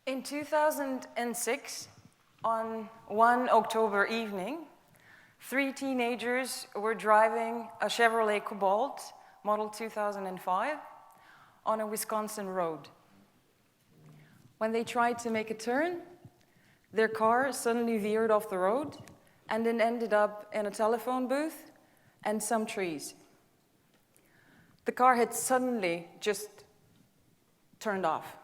In 2006, on one October evening, 3 teenagers were driving a Chevrolet Cobalt, model 2005, on a Wisconsin road. When they tried to make a turn, their car suddenly veered off the road and then ended up in a telephone booth and some trees. The car had suddenly just turned off.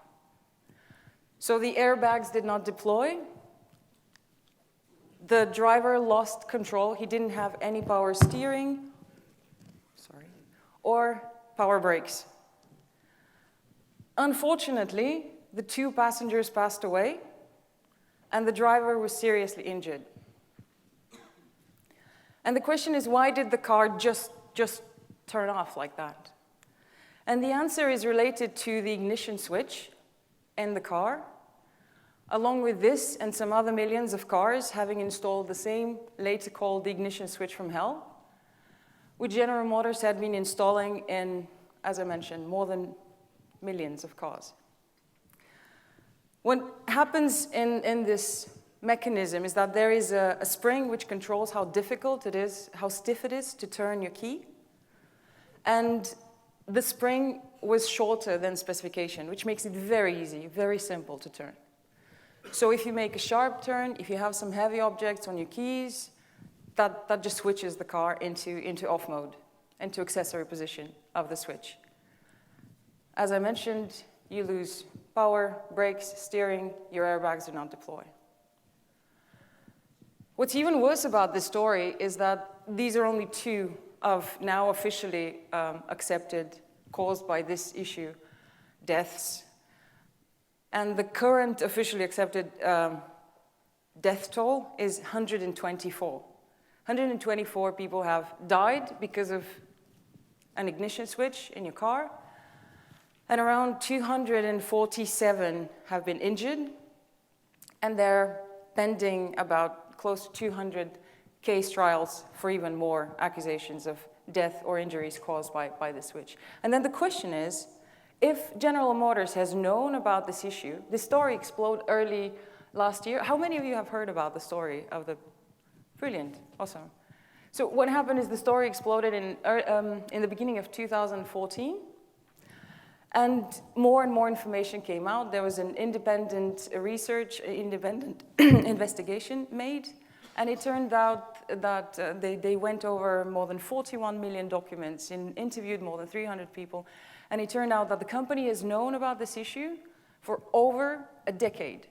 So the airbags did not deploy. The driver lost control. He didn't have any power steering, or power brakes. Unfortunately, the 2 passengers passed away, and the driver was seriously injured. And the question is, why did the car just turn off like that? And the answer is related to the ignition switch in the car, along with this and some other millions of cars having installed the same, later called the ignition switch from hell, which General Motors had been installing in, as I mentioned, more than millions of cars. What happens in this mechanism is that there is a spring which controls how difficult it is, how stiff it is to turn your key. And the spring was shorter than specification, which makes it very easy, very simple to turn. So if you make a sharp turn, if you have some heavy objects on your keys, that just switches the car into off mode, into accessory position of the switch. As I mentioned, you lose power, brakes, steering, your airbags do not deploy. What's even worse about this story is that these are only 2 of now officially accepted, caused by this issue, deaths. And the current officially accepted death toll is 124. 124 people have died because of an ignition switch in your car, and around 247 have been injured, and they're pending about close to 200 case trials for even more accusations of death or injuries caused by the switch. And then the question is, if General Motors has known about this issue, this story exploded early last year. How many of you have heard about the story of the... Brilliant, awesome. So what happened is the story exploded in the beginning of 2014, and more information came out. There was an independent investigation made, and it turned out that they went over more than 41 million documents and interviewed more than 300 people. And it turned out that the company has known about this issue for over a decade.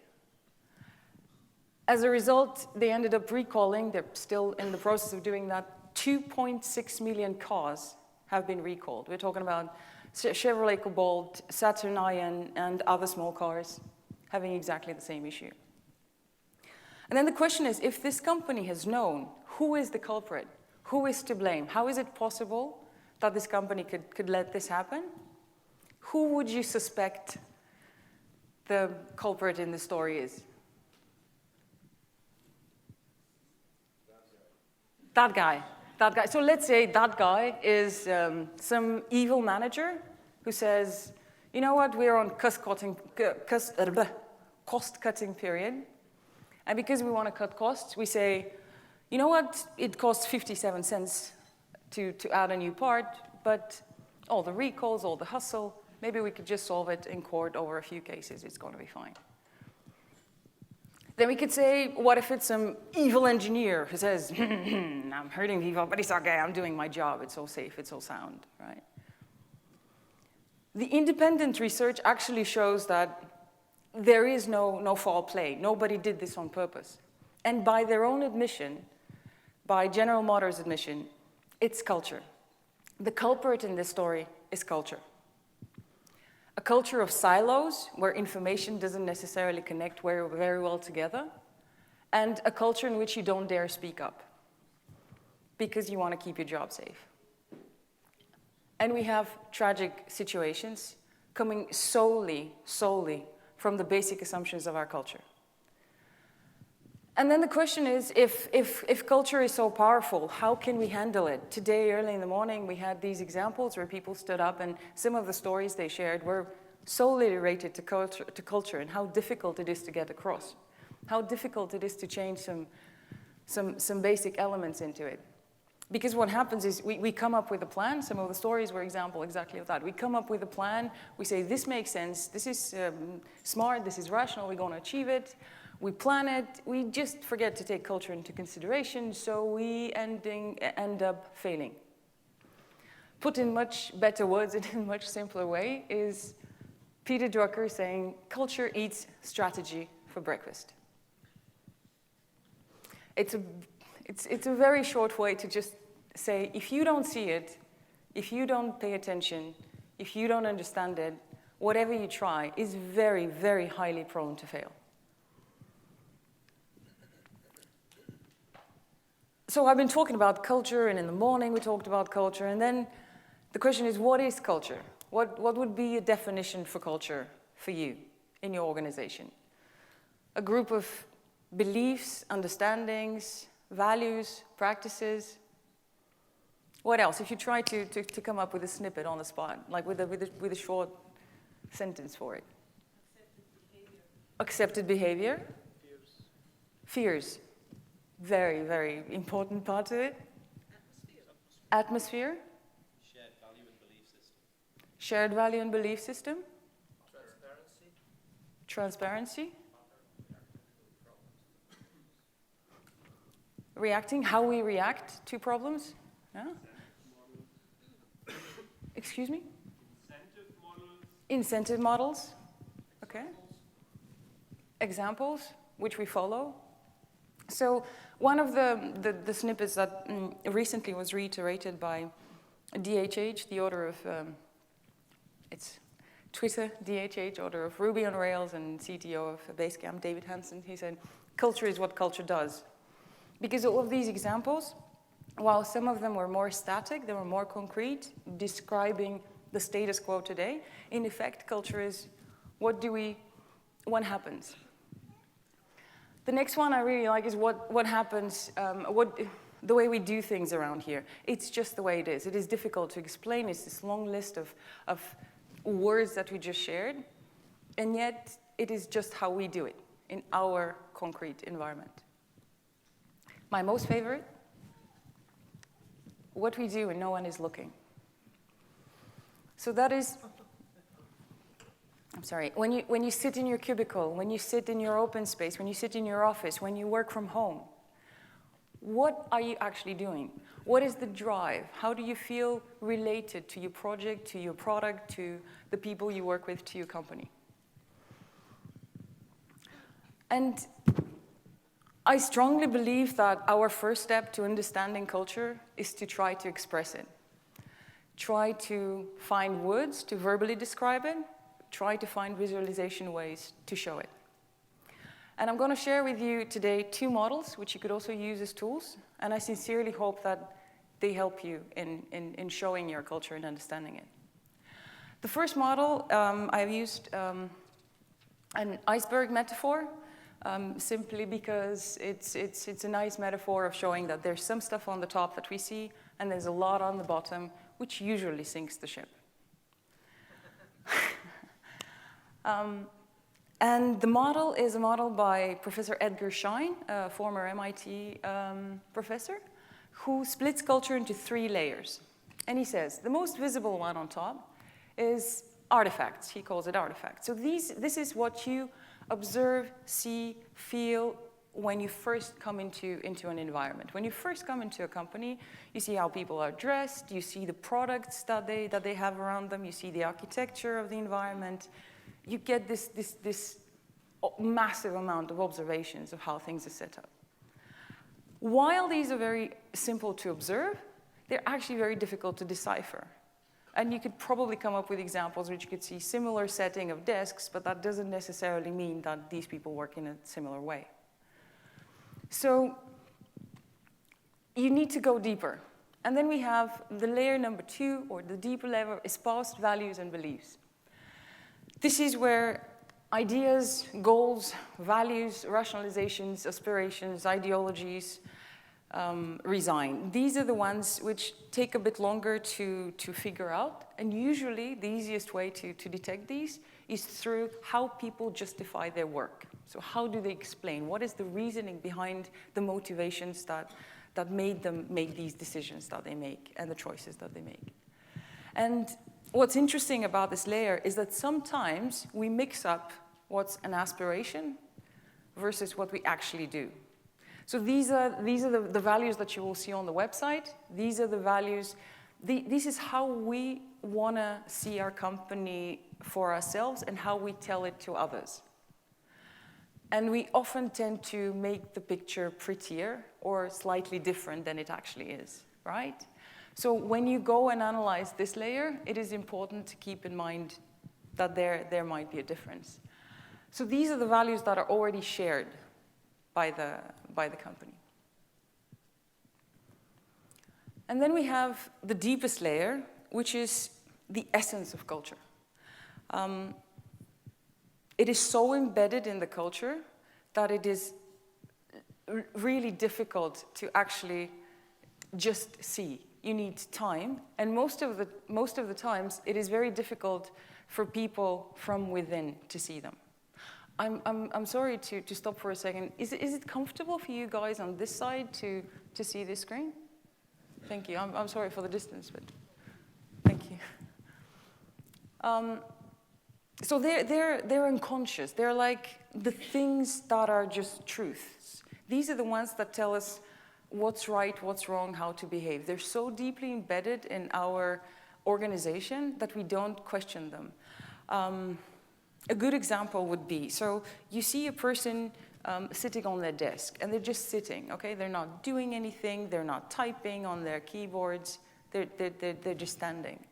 As a result, they ended up recalling, they're still in the process of doing that, 2.6 million cars have been recalled. We're talking about Chevrolet Cobalt, Saturn Ion, and other small cars having exactly the same issue. And then the question is, if this company has known, who is the culprit? Who is to blame? How is it possible that this company could let this happen? Who would you suspect the culprit in the story is? That guy. So let's say that guy is some evil manager who says, you know what, we're on cost-cutting period. And because we want to cut costs, we say, you know what, it costs 57 cents to add a new part, but all the recalls, all the hustle, maybe we could just solve it in court over a few cases, it's going to be fine. Then we could say, what if it's some evil engineer who says, I'm hurting people, but it's okay, I'm doing my job, it's all safe, it's all sound, right? The independent research actually shows that there is no foul play. Nobody did this on purpose. And by their own admission, by General Motors' admission, it's culture. The culprit in this story is culture. A culture of silos, where information doesn't necessarily connect very well together, and a culture in which you don't dare speak up because you want to keep your job safe. And we have tragic situations coming solely from the basic assumptions of our culture. And then the question is, if culture is so powerful, how can we handle it? Today, early in the morning, we had these examples where people stood up, and some of the stories they shared were solely related to culture and how difficult it is to get across, how difficult it is to change some basic elements into it. Because what happens is we come up with a plan. Some of the stories were exactly of that. We come up with a plan. We say, this makes sense. This is smart. This is rational. We're going to achieve it. We plan it. We just forget to take culture into consideration. So we end up failing. Put in much better words and in a much simpler way is Peter Drucker saying, culture eats strategy for breakfast. It's a very short way to just say, if you don't see it, if you don't pay attention, if you don't understand it, whatever you try is very, very highly prone to fail. So I've been talking about culture, and in the morning we talked about culture, and then the question is, what is culture? What would be a definition for culture for you in your organization? A group of beliefs, understandings, values, practices. What else? If you try to come up with a snippet on the spot, like with a short sentence for it. Accepted behavior. Fears. Very, very important part of it. Atmosphere. Shared value and belief system. Shared value and belief system. Transparency. Transparency. Reacting, how we react to problems. Yeah? Excuse me? Incentive models. Incentive models. Okay. Examples, which we follow. So one of the snippets that recently was reiterated by DHH, the author of, it's Twitter, DHH, author of Ruby on Rails and CTO of Basecamp, David Hansen, he said, culture is what culture does. Because all of these examples, while some of them were more static, they were more concrete, describing the status quo today, in effect, culture is what happens. The next one I really like is what happens, the way we do things around here. It's just the way it is. It is difficult to explain. It's this long list of words that we just shared, and yet it is just how we do it in our concrete environment. My most favorite, what we do when no one is looking. So that is, I'm sorry, when you sit in your cubicle, when you sit in your open space, when you sit in your office, when you work from home, what are you actually doing? What is the drive? How do you feel related to your project, to your product, to the people you work with, to your company? And I strongly believe that our first step to understanding culture is to try to express it. Try to find words to verbally describe it. Try to find visualization ways to show it. And I'm going to share with you today 2 models, which you could also use as tools. And I sincerely hope that they help you in showing your culture and understanding it. The first model, I've used an iceberg metaphor. Simply because it's a nice metaphor of showing that there's some stuff on the top that we see, and there's a lot on the bottom, which usually sinks the ship. And the model is a model by Professor Edgar Schein, a former MIT professor, who splits culture into 3 layers. And he says, the most visible one on top is artifacts. He calls it artifacts. So this is what you observe, see, feel when you first come into an environment. When you first come into a company, you see how people are dressed, you see the products that they have around them, you see the architecture of the environment. You get this massive amount of observations of how things are set up. While these are very simple to observe, they're actually very difficult to decipher. And you could probably come up with examples which you could see similar setting of desks, but that doesn't necessarily mean that these people work in a similar way. So you need to go deeper. And then we have the layer number 2, or the deeper level, is past values and beliefs. This is where ideas, goals, values, rationalizations, aspirations, ideologies, resign. These are the ones which take a bit longer to figure out, and usually the easiest way to detect these is through how people justify their work. So how do they explain? What is the reasoning behind the motivations that made them make these decisions that they make and the choices that they make? And what's interesting about this layer is that sometimes we mix up what's an aspiration versus what we actually do. So these are the values that you will see on the website. These are the values. This is how we want to see our company for ourselves and how we tell it to others. And we often tend to make the picture prettier or slightly different than it actually is, right? So when you go and analyze this layer, it is important to keep in mind that there might be a difference. So these are the values that are already shared by the company. And then we have the deepest layer, which is the essence of culture. It is so embedded in the culture that it is really difficult to actually just see. You need time, and most of the times it is very difficult for people from within to see them. I'm sorry to stop for a second. Is it comfortable for you guys on this side to see this screen? Thank you. I'm sorry for the distance, but thank you. So they're unconscious. They're like the things that are just truths. These are the ones that tell us what's right, what's wrong, how to behave. They're so deeply embedded in our organization that we don't question them. A good example would be, so you see a person sitting on their desk, and they're just sitting, okay? They're not doing anything, they're not typing on their keyboards, they're just standing.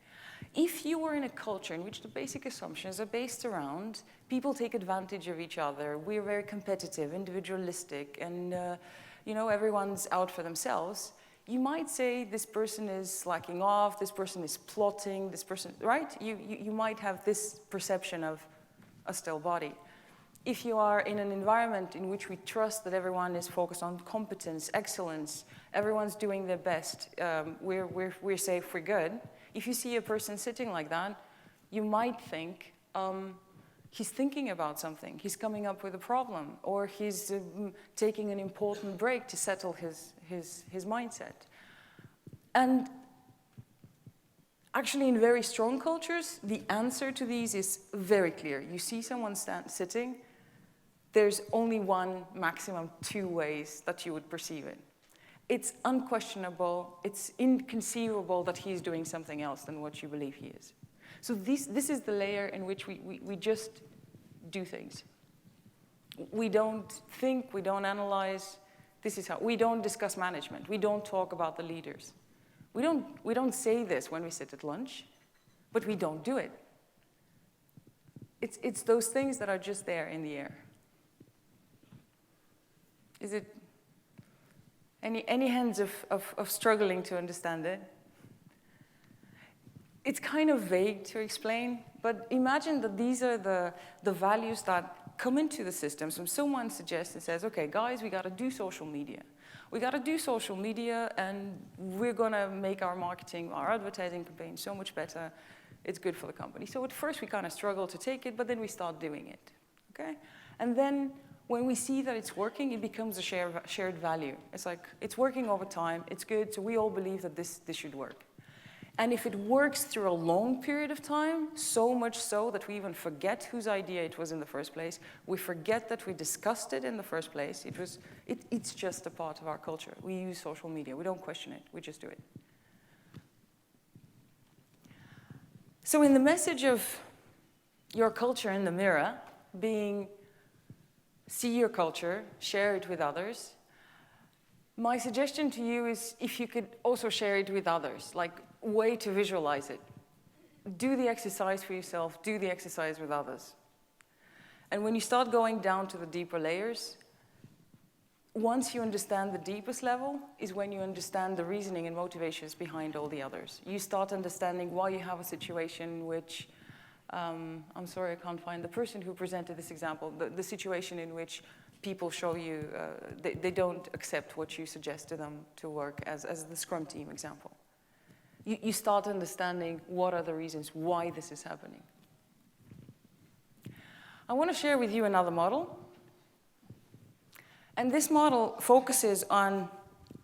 If you were in a culture in which the basic assumptions are based around people take advantage of each other, we're very competitive, individualistic, and everyone's out for themselves, you might say this person is slacking off, this person is plotting, this person, right? You might have this perception of a still body. If you are in an environment in which we trust that everyone is focused on competence, excellence, everyone's doing their best, we're safe, we're good. If you see a person sitting like that, you might think he's thinking about something, he's coming up with a problem, or he's taking an important break to settle his mindset. And actually, in very strong cultures, the answer to these is very clear. You see someone sitting, there's only one, maximum two ways that you would perceive it. It's unquestionable, it's inconceivable that he's doing something else than what you believe he is. So this is the layer in which we just do things. We don't think, we don't analyze. This is how, we don't discuss management. We don't talk about the leaders. We don't say this when we sit at lunch, but we don't do it. It's those things that are just there in the air. Is it any hands of struggling to understand it? It's kind of vague to explain, but imagine that these are the values that come into the system. So someone suggests and says, okay, guys, we got to do social media. We got to do social media, and we're going to make our marketing, our advertising campaign so much better. It's good for the company. So at first, we kind of struggle to take it, but then we start doing it, okay? And then when we see that it's working, it becomes a shared value. It's like, it's working over time, it's good, so we all believe that this should work. And if it works through a long period of time, so much so that we even forget whose idea it was in the first place, we forget that we discussed it in the first place, it's just a part of our culture. We use social media, we don't question it, we just do it. So in the message of your culture in the mirror, being see your culture, share it with others, my suggestion to you is if you could also share it with others, like way to visualize it. Do the exercise for yourself, do the exercise with others. And when you start going down to the deeper layers, once you understand the deepest level is when you understand the reasoning and motivations behind all the others. You start understanding why you have a situation which, I'm sorry, I can't find the person who presented this example, the situation in which people show you, they don't accept what you suggest to them to work, as the Scrum team example. You start understanding what are the reasons why this is happening. I want to share with you another model. And this model focuses on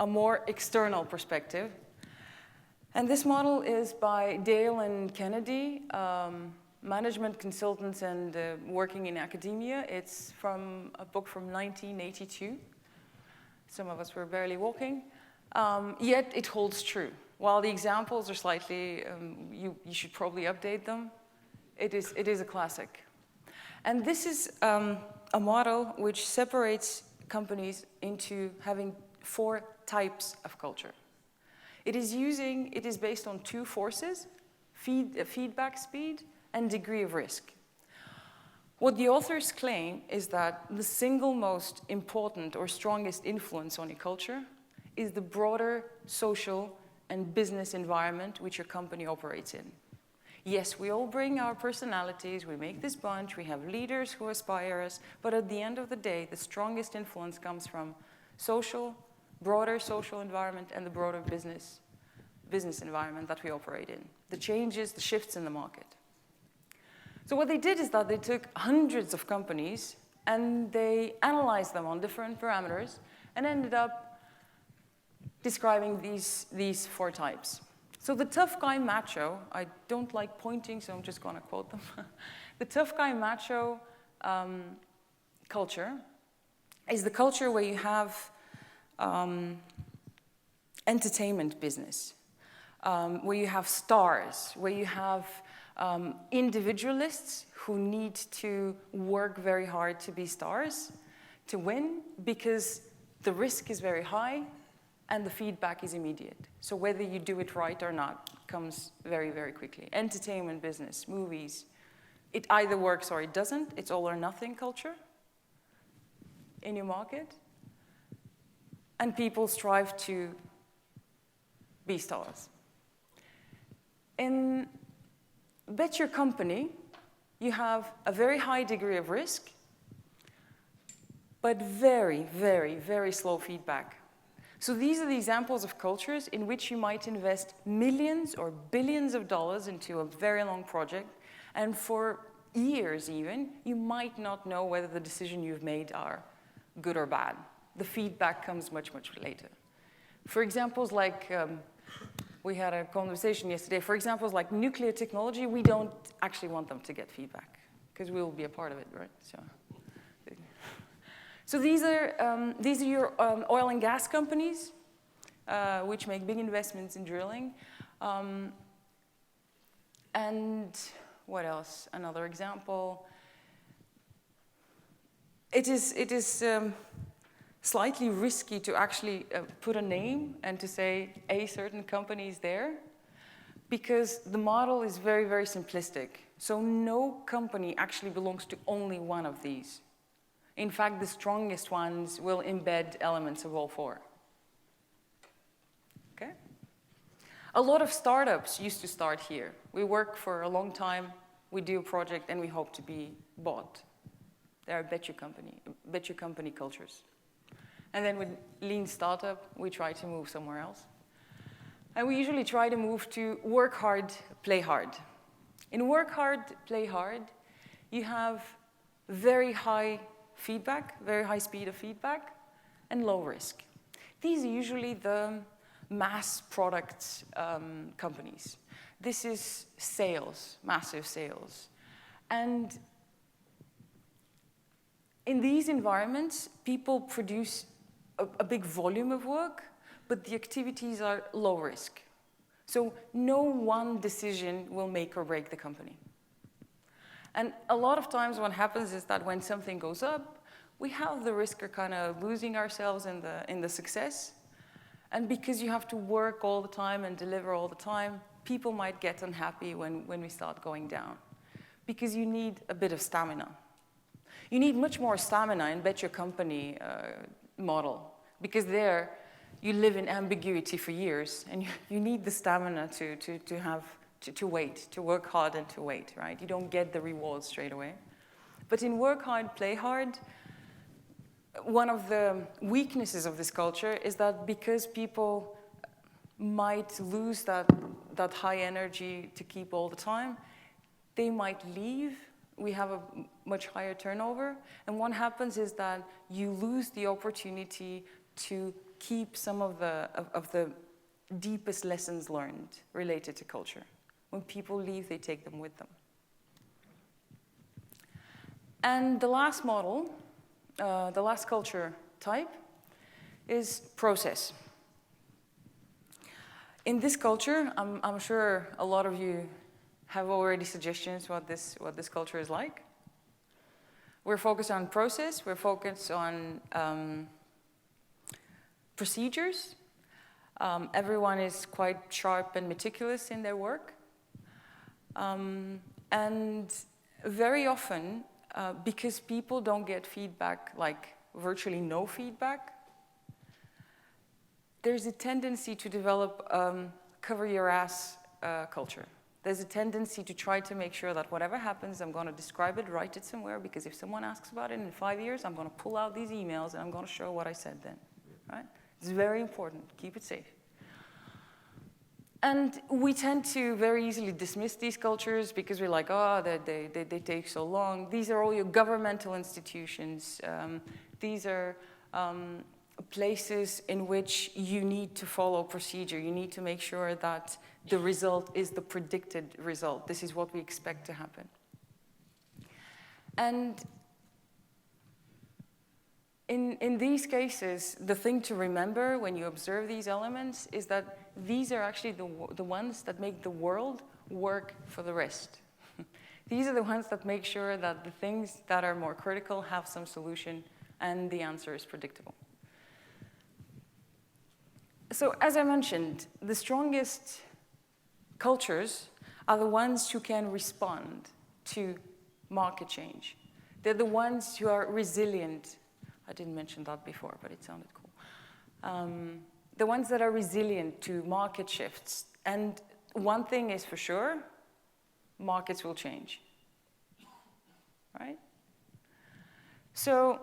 a more external perspective. And this model is by Dale and Kennedy, management consultants and working in academia. It's from a book from 1982. Some of us were barely walking. Yet it holds true. While the examples are slightly, you should probably update them, it is a classic. And this is a model which separates companies into having 4 types of culture. It is based on 2 forces, feedback speed and degree of risk. What the authors claim is that the single most important or strongest influence on a culture is the broader social and business environment which your company operates in. Yes, we all bring our personalities, we make this bunch, we have leaders who aspire us, but at the end of the day, the strongest influence comes from broader social environment and the broader business environment that we operate in. The changes, the shifts in the market. So what they did is that they took hundreds of companies and they analyzed them on different parameters and ended up describing these 4 types. So the tough guy macho, I don't like pointing, so I'm just going to quote them. The tough guy macho culture is the culture where you have entertainment business, where you have stars, where you have individualists who need to work very hard to be stars, to win, because the risk is very high and the feedback is immediate. So whether you do it right or not comes very, very quickly. Entertainment business, movies, it either works or it doesn't. It's all or nothing culture in your market. And people strive to be stars. In Bet Your Company, you have a very high degree of risk, but very, very, very slow feedback. So these are the examples of cultures in which you might invest millions or billions of dollars into a very long project, and for years even, you might not know whether the decision you've made are good or bad. The feedback comes much, much later. For examples like, we had a conversation yesterday, for examples like nuclear technology, we don't actually want them to get feedback, because we will be a part of it, right? So these are your oil and gas companies, which make big investments in drilling. And what else? Another example. It is slightly risky to actually put a name and to say a certain company is there, because the model is very, very simplistic. So no company actually belongs to only one of these. In fact, the strongest ones will embed elements of all 4. Okay? A lot of startups used to start here. We work for a long time, we do a project, and we hope to be bought. They are bet your company cultures. And then with lean startup, we try to move somewhere else. And we usually try to move to work hard, play hard. In work hard, play hard, you have very high feedback, very high speed of feedback, and low risk. These are usually the mass product companies. This is sales, massive sales. And in these environments, people produce a big volume of work, but the activities are low risk. So no one decision will make or break the company. And a lot of times what happens is that when something goes up, we have the risk of kind of losing ourselves in the success. And because you have to work all the time and deliver all the time, people might get unhappy when we start going down. Because you need a bit of stamina. You need much more stamina in Bet Your Company model. Because there, you live in ambiguity for years. And you need the stamina to wait, to work hard and to wait, right? You don't get the rewards straight away. But in work hard, play hard, one of the weaknesses of this culture is that because people might lose that high energy to keep all the time, they might leave. We have a much higher turnover. And what happens is that you lose the opportunity to keep some of the deepest lessons learned related to culture. When people leave, they take them with them. And the last model, the last culture type, is process. In this culture, I'm sure a lot of you have already suggestions what this culture is like. We're focused on process. We're focused on procedures. Everyone is quite sharp and meticulous in their work. And very often, because people don't get feedback, like virtually no feedback, there's a tendency to develop cover your ass culture. There's a tendency to try to make sure that whatever happens, I'm going to describe it, write it somewhere, because if someone asks about it in 5 years, I'm going to pull out these emails and I'm going to show what I said then. Right? It's very important. Keep it safe. And we tend to very easily dismiss these cultures because we're like, oh, they take so long. These are all your governmental institutions. These are places in which you need to follow procedure. You need to make sure that the result is the predicted result. This is what we expect to happen. And in these cases, the thing to remember when you observe these elements is that these are actually the ones that make the world work for the rest. These are the ones that make sure that the things that are more critical have some solution and the answer is predictable. So as I mentioned, the strongest cultures are the ones who can respond to market change. They're the ones who are resilient. I didn't mention that before, but it sounded cool. The ones that are resilient to market shifts. And one thing is for sure, markets will change, right? So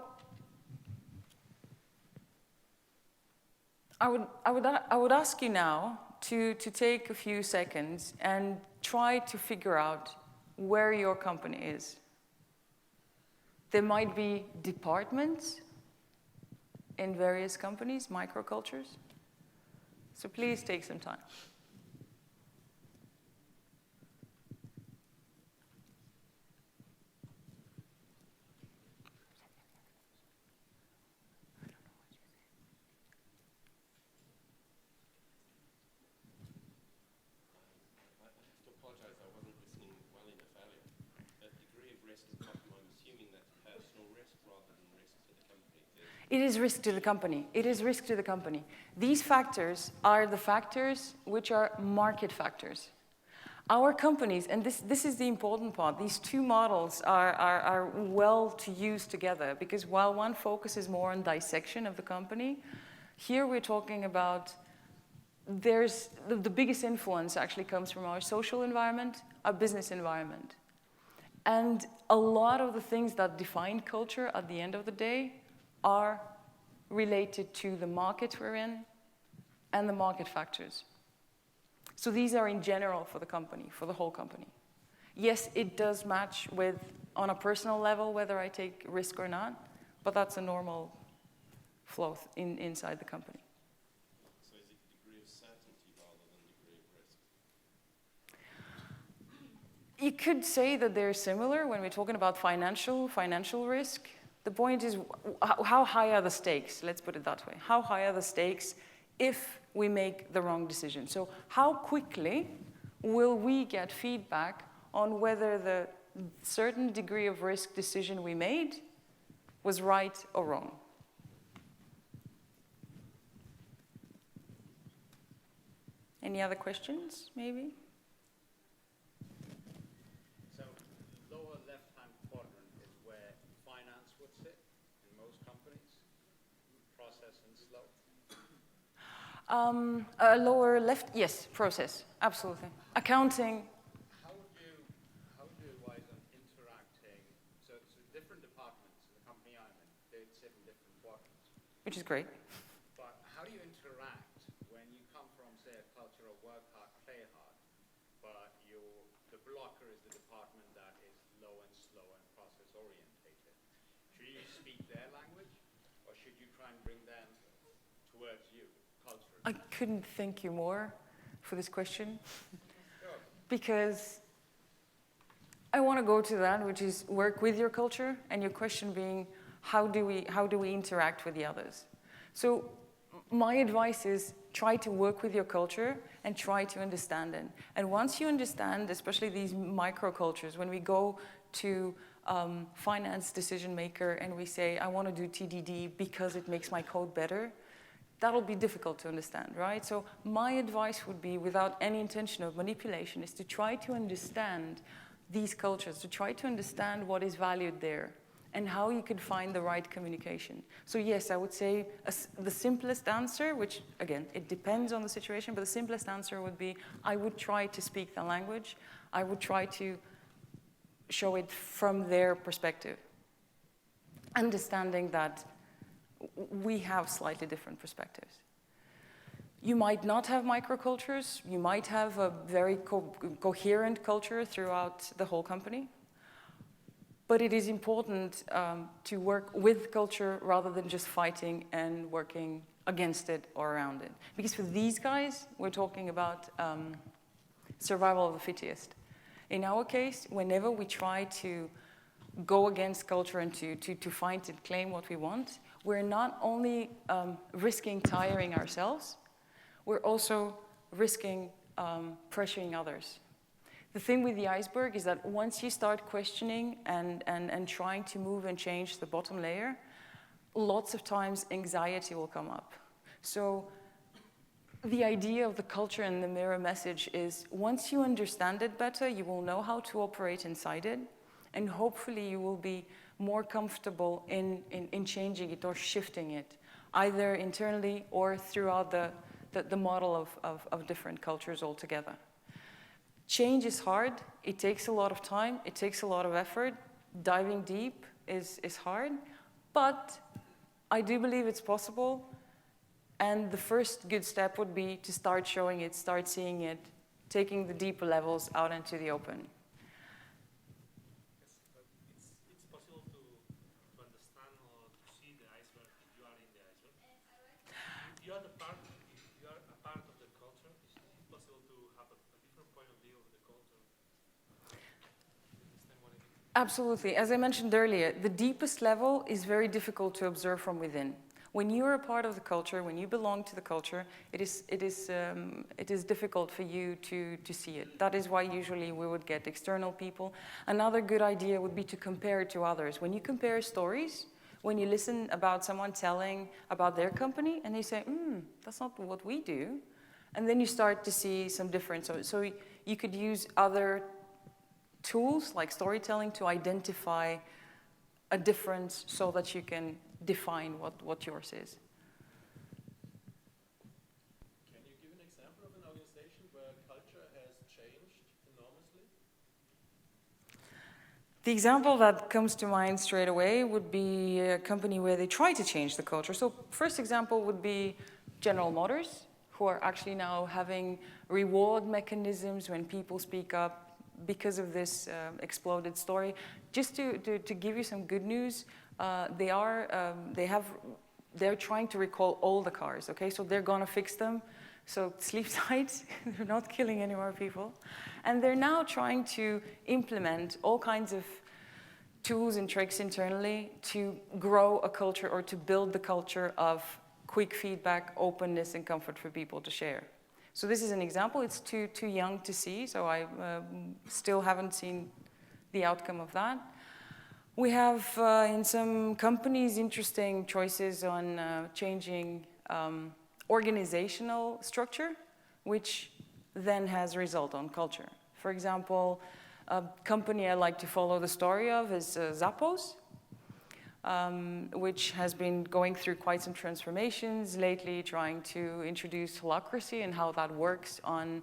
I would ask you now to take a few seconds and try to figure out where your company is. There might be departments in various companies, microcultures. So please take some time. It is risk to the company. It is risk to the company. These factors are the factors which are market factors. Our companies, and this is the important part, these two models are well to use together because while one focuses more on dissection of the company, here we're talking about the biggest influence actually comes from our social environment, our business environment. And a lot of the things that define culture at the end of the day are related to the market we're in and the market factors. So these are in general for the company, for the whole company. Yes, it does match with, on a personal level, whether I take risk or not, but that's a normal flow inside the company. So is it a degree of certainty rather than degree of risk? You could say that they're similar when we're talking about financial risk. The point is, how high are the stakes? Let's put it that way. How high are the stakes if we make the wrong decision? So how quickly will we get feedback on whether the certain degree of risk decision we made was right or wrong? Any other questions, maybe? Lower left-hand quadrant is where finance would sit in most companies, process and slow. Lower left, yes, process, absolutely. Accounting. How would you advise on interacting? So different departments in the company I'm in, they sit in different quadrants. which is great. But how do you interact when you come from, say, a culture of work hard, play hard, but the blocker is the department that is low and slow and process orientated? Should you speak their language, or should you try and bring them towards you culturally? I couldn't thank you more for this question, Sure. because I want to go to that, which is work with your culture, and your question being, how do we interact with the others? So my advice is try to work with your culture and try to understand it. And once you understand, especially these microcultures, when we go to finance decision maker and we say, I want to do TDD because it makes my code better, that'll be difficult to understand, right? So my advice would be, without any intention of manipulation, is to try to understand these cultures, to try to understand what is valued there and how you could find the right communication. So yes, I would say the simplest answer, which again, it depends on the situation, but the simplest answer would be, I would try to speak the language. I would try to show it from their perspective, understanding that we have slightly different perspectives. You might not have microcultures. You might have a very coherent culture throughout the whole company. But it is important to work with culture rather than just fighting and working against it or around it. Because for these guys, we're talking about survival of the fittest. In our case, whenever we try to go against culture and to fight and claim what we want, we're not only risking tiring ourselves, we're also risking pressuring others. The thing with the iceberg is that once you start questioning and trying to move and change the bottom layer, lots of times anxiety will come up. So the idea of the culture and the mirror message is, once you understand it better, you will know how to operate inside it, and hopefully you will be more comfortable in changing it or shifting it, either internally or throughout the model of different cultures altogether. Change is hard. It takes a lot of time. It takes a lot of effort. Diving deep is hard, but I do believe it's possible. And the first good step would be to start showing it, start seeing it, taking the deeper levels out into the open. Yes, but it's possible to understand or to see the iceberg if you are in the iceberg. If you are a part of the culture, is it possible to have a different point of view of the culture? Understand what I mean? Absolutely. As I mentioned earlier, the deepest level is very difficult to observe from within. When you are a part of the culture, when you belong to the culture, it is difficult for you to see it. That is why usually we would get external people. Another good idea would be to compare it to others. When you compare stories, when you listen about someone telling about their company, and they say, that's not what we do, and then you start to see some difference. So you could use other tools like storytelling to identify a difference so that you can define what yours is. Can you give an example of an organization where culture has changed enormously? The example that comes to mind straight away would be a company where they try to change the culture. So first example would be General Motors, who are actually now having reward mechanisms when people speak up because of this exploded story. Just to give you some good news, they're trying to recall all the cars, okay? So they're gonna fix them. So sleep tight, they're not killing any more people. And they're now trying to implement all kinds of tools and tricks internally to grow a culture or to build the culture of quick feedback, openness, and comfort for people to share. So this is an example. It's too young to see, so I still haven't seen the outcome of that. We have, in some companies, interesting choices on changing organizational structure, which then has a result on culture. For example, a company I like to follow the story of is Zappos, which has been going through quite some transformations lately, trying to introduce holacracy and how that works on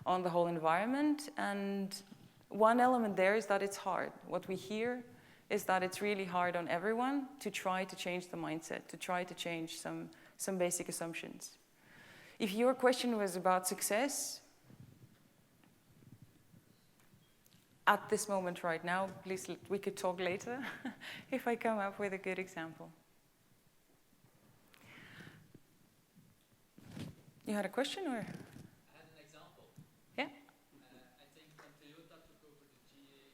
the whole environment. And one element there is that it's hard. What we hear is that it's really hard on everyone to try to change the mindset, to try to change some basic assumptions. If your question was about success, at this moment right now, please, we could talk later if I come up with a good example. You had a question, or? I had an example. Yeah. I think when Toyota took over the GA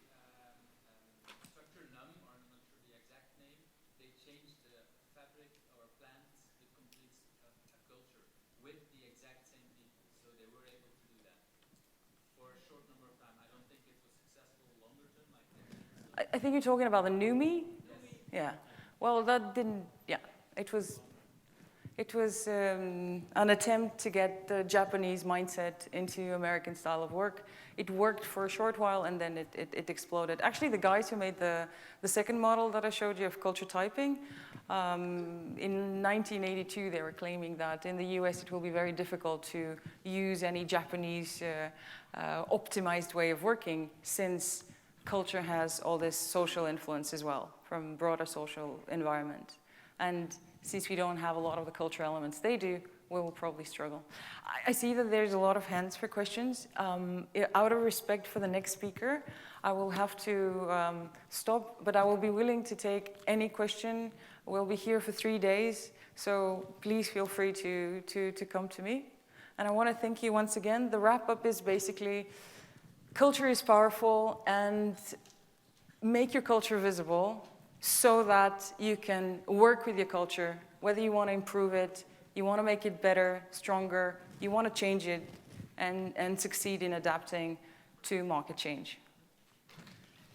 structure num, or I'm not sure the exact name, they changed the fabric or plant the complete a culture with the exact same people. So they were able to do that for a short number of time. I don't think it was successful longer term, like 10 years. I think you're talking about the new me? Yes. Yeah. Well, that didn't, yeah. It was an attempt to get the Japanese mindset into American style of work. It worked for a short while, and then it exploded. Actually, the guys who made the second model that I showed you of culture typing, in 1982, they were claiming that in the US it will be very difficult to use any Japanese optimized way of working, since culture has all this social influence as well from broader social environment. And since we don't have a lot of the cultural elements they do, we will probably struggle. I see that there's a lot of hands for questions. Out of respect for the next speaker, I will have to stop, but I will be willing to take any question. We'll be here for 3 days, so please feel free to come to me. And I want to thank you once again. The wrap-up is basically, culture is powerful, and make your culture visible, so that you can work with your culture, whether you want to improve it, you want to make it better, stronger, you want to change it, and succeed in adapting to market change.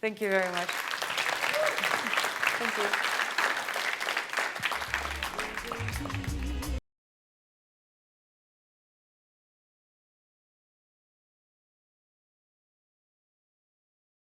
Thank you very much. Thank you.